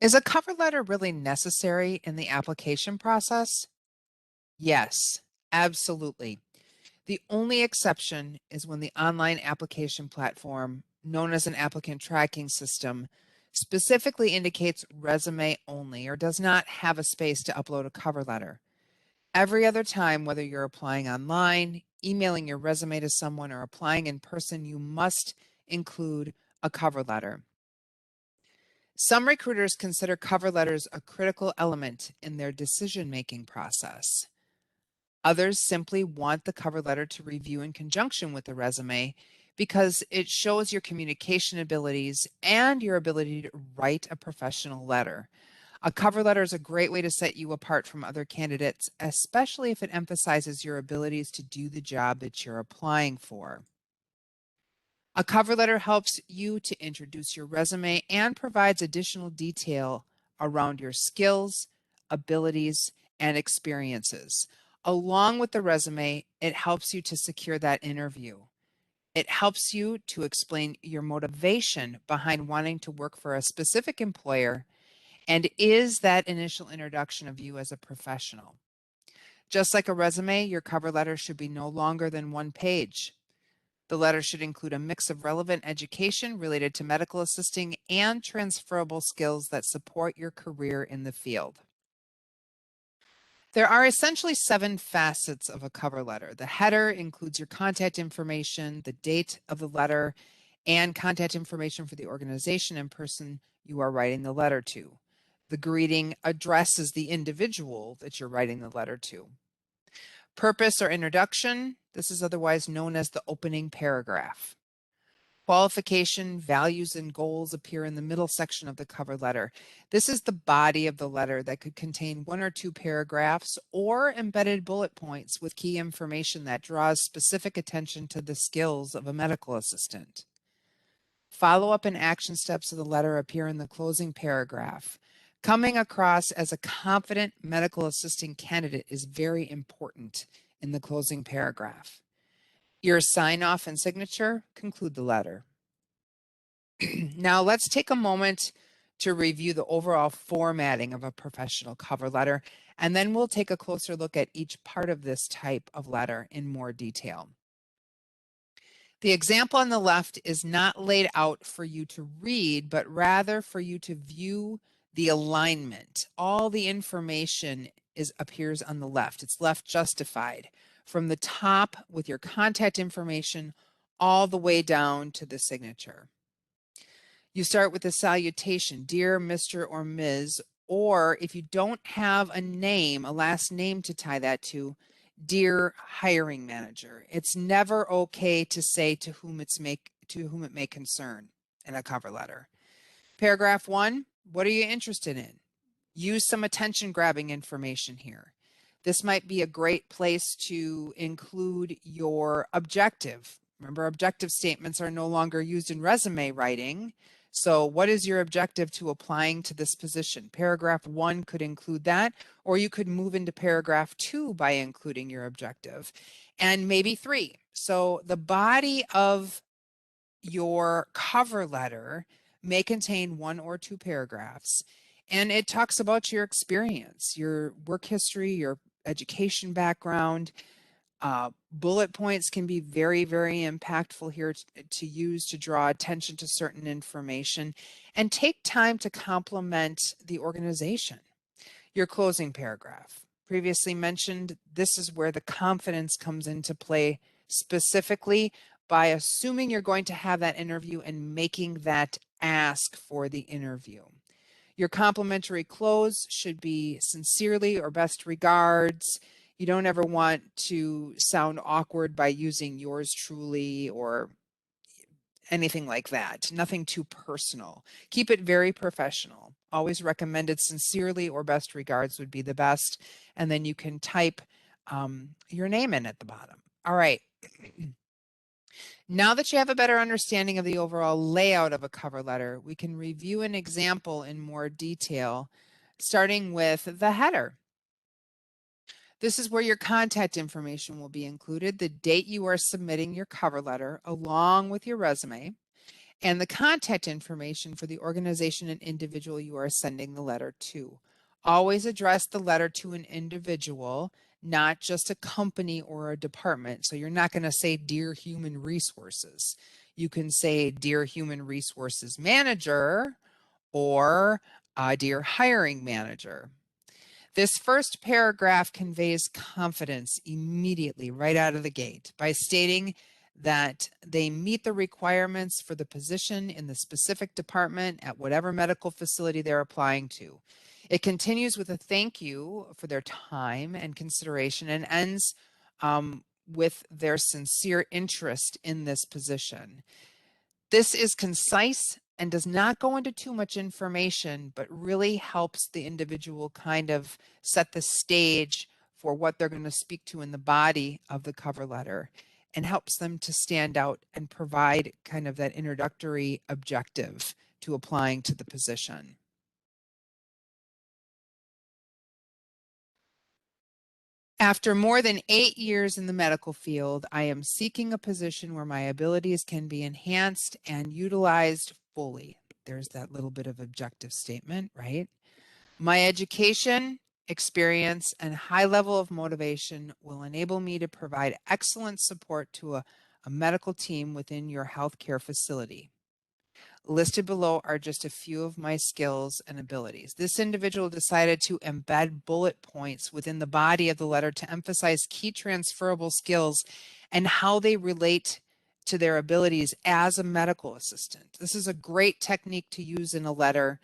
Is a cover letter really necessary in the application process? Yes, absolutely. The only exception is when the online application platform, known as an applicant tracking system, specifically indicates resume only or does not have a space to upload a cover letter. Every other time, whether you're applying online, emailing your resume to someone, or applying in person, you must include a cover letter. Some recruiters consider cover letters a critical element in their decision-making process. Others simply want the cover letter to review in conjunction with the resume because it shows your communication abilities and your ability to write a professional letter. A cover letter is a great way to set you apart from other candidates, especially if it emphasizes your abilities to do the job that you're applying for. A cover letter helps you to introduce your resume and provides additional detail around your skills, abilities, and experiences. Along with the resume, it helps you to secure that interview. It helps you to explain your motivation behind wanting to work for a specific employer and is that initial introduction of you as a professional. Just like a resume, your cover letter should be no longer than one page. The letter should include a mix of relevant education related to medical assisting and transferable skills that support your career in the field. There are essentially 7 facets of a cover letter. The header includes your contact information, the date of the letter, and contact information for the organization and person you are writing the letter to. The greeting addresses the individual that you're writing the letter to. Purpose or introduction, this is otherwise known as the opening paragraph. Qualification, values, and goals appear in the middle section of the cover letter. This is the body of the letter that could contain 1 or 2 paragraphs or embedded bullet points with key information that draws specific attention to the skills of a medical assistant. Follow-up and action steps of the letter appear in the closing paragraph. Coming across as a confident medical assisting candidate is very important in the closing paragraph. Your sign-off and signature conclude the letter. Now let's take a moment to review the overall formatting of a professional cover letter, and then we'll take a closer look at each part of this type of letter in more detail. The example on the left is not laid out for you to read, but rather for you to view the alignment. All the information appears on the left. It's left justified from the top with your contact information all the way down to the signature. You start with the salutation, dear Mr. or Ms., or if you don't have a name, a last name to tie that to, dear hiring manager. It's never okay to say to whom it may concern in a cover letter. Paragraph 1, what are you interested in? Use some attention grabbing information here. This might be a great place to include your objective. Remember, objective statements are no longer used in resume writing. So what is your objective to applying to this position? Paragraph 1 could include that, or you could move into paragraph 2 by including your objective, and maybe 3. So the body of your cover letter may contain 1 or 2 paragraphs, and it talks about your experience, your work history, your education background. Bullet points can be very, very impactful here to use to draw attention to certain information and take time to complement the organization. Your closing paragraph. Previously mentioned, this is where the confidence comes into play, specifically by assuming you're going to have that interview and making that ask for the interview. Your complimentary close should be sincerely or best regards. You don't ever want to sound awkward by using yours truly or anything like that. Nothing too personal. Keep it very professional. Always recommended sincerely or best regards would be the best. And then you can type your name in at the bottom. All right. Now that you have a better understanding of the overall layout of a cover letter, we can review an example in more detail, starting with the header. This is where your contact information will be included, the date you are submitting your cover letter along with your resume, and the contact information for the organization and individual you are sending the letter to. Always address the letter to an individual, not just a company or a department. So you're not going to say, Dear Human Resources. You can say, Dear Human Resources Manager, or Dear Hiring Manager. This first paragraph conveys confidence immediately right out of the gate by stating that they meet the requirements for the position in the specific department at whatever medical facility they're applying to. It continues with a thank you for their time and consideration and ends with their sincere interest in this position. This is concise and does not go into too much information, but really helps the individual kind of set the stage for what they're going to speak to in the body of the cover letter, and helps them to stand out and provide kind of that introductory objective to applying to the position. After more than 8 years in the medical field, I am seeking a position where my abilities can be enhanced and utilized fully. There's that little bit of objective statement, right? My education, experience, and high level of motivation will enable me to provide excellent support to a medical team within your healthcare facility. Listed below are just a few of my skills and abilities. This individual decided to embed bullet points within the body of the letter to emphasize key transferable skills and how they relate to their abilities as a medical assistant. This is a great technique to use in a letter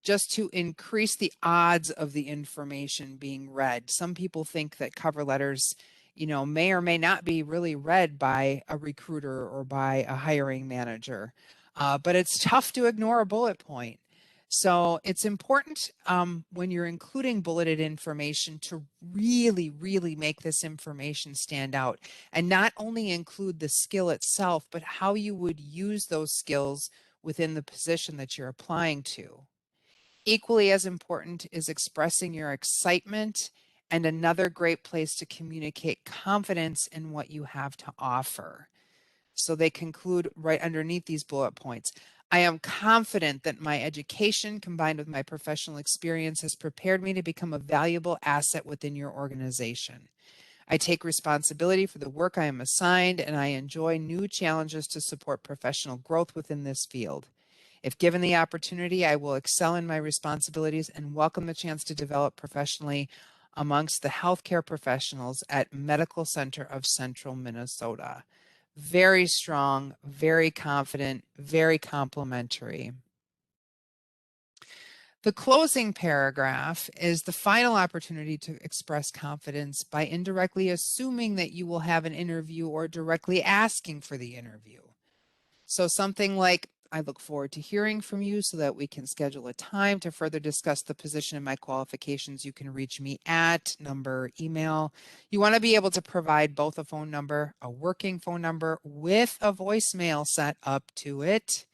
just to increase the odds of the information being read. Some people think that cover letters, may or may not be really read by a recruiter or by a hiring manager. But it's tough to ignore a bullet point. So it's important when you're including bulleted information to really, really make this information stand out, and not only include the skill itself, but how you would use those skills within the position that you're applying to. Equally as important is expressing your excitement, and another great place to communicate confidence in what you have to offer. So they conclude right underneath these bullet points. I am confident that my education combined with my professional experience has prepared me to become a valuable asset within your organization. I take responsibility for the work I am assigned, and I enjoy new challenges to support professional growth within this field. If given the opportunity, I will excel in my responsibilities and welcome the chance to develop professionally amongst the healthcare professionals at Medical Center of Central Minnesota. Very strong, very confident, very complimentary. The closing paragraph is the final opportunity to express confidence by indirectly assuming that you will have an interview or directly asking for the interview. So something like, I look forward to hearing from you so that we can schedule a time to further discuss the position and my qualifications. You can reach me at number, email. You want to be able to provide both a phone number, a working phone number with a voicemail set up to it,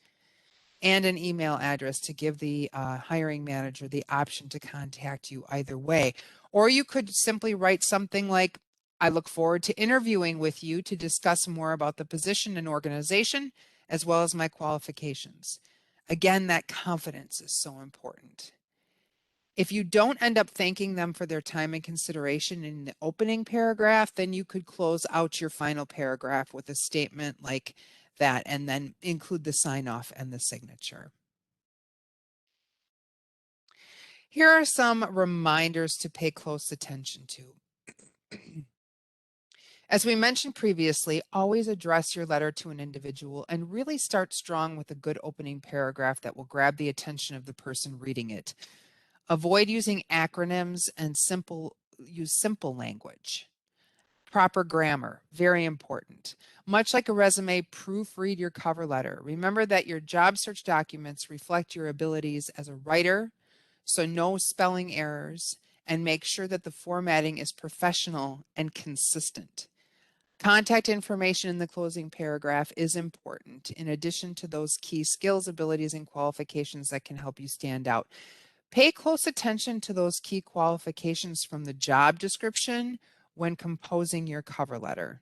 and an email address to give the hiring manager the option to contact you either way. Or you could simply write something like, I look forward to interviewing with you to discuss more about the position and organization, as well as my qualifications. Again, that confidence is so important. If you don't end up thanking them for their time and consideration in the opening paragraph, then you could close out your final paragraph with a statement like that, and then include the sign off and the signature. Here are some reminders to pay close attention to. As we mentioned previously, always address your letter to an individual and really start strong with a good opening paragraph that will grab the attention of the person reading it. Avoid using acronyms and use simple language. Proper grammar, very important. Much like a resume, proofread your cover letter. Remember that your job search documents reflect your abilities as a writer, so no spelling errors, and make sure that the formatting is professional and consistent. Contact information in the closing paragraph is important, in addition to those key skills, abilities, and qualifications that can help you stand out. Pay close attention to those key qualifications from the job description when composing your cover letter.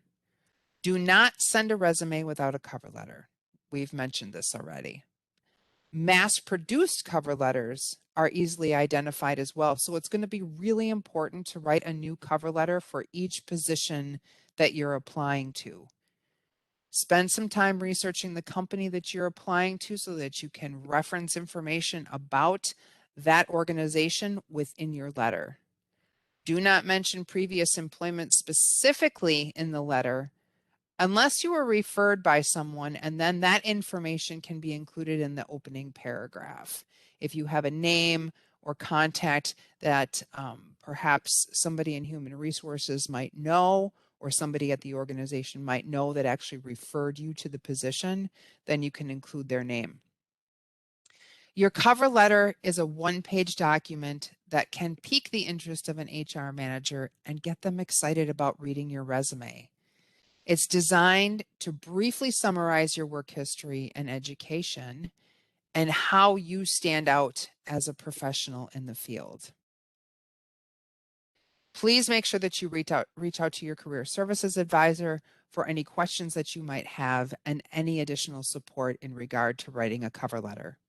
Do not send a resume without a cover letter. We've mentioned this already. Mass-produced cover letters are easily identified as well. So it's going to be really important to write a new cover letter for each position that you're applying to. Spend some time researching the company that you're applying to so that you can reference information about that organization within your letter. Do not mention previous employment specifically in the letter unless you were referred by someone, and then that information can be included in the opening paragraph. If you have a name or contact that perhaps somebody in human resources might know, or somebody at the organization might know that actually referred you to the position, then you can include their name. Your cover letter is a one-page document that can pique the interest of an HR manager and get them excited about reading your resume. It's designed to briefly summarize your work history and education and how you stand out as a professional in the field. Please make sure that you reach out to your career services advisor for any questions that you might have and any additional support in regard to writing a cover letter.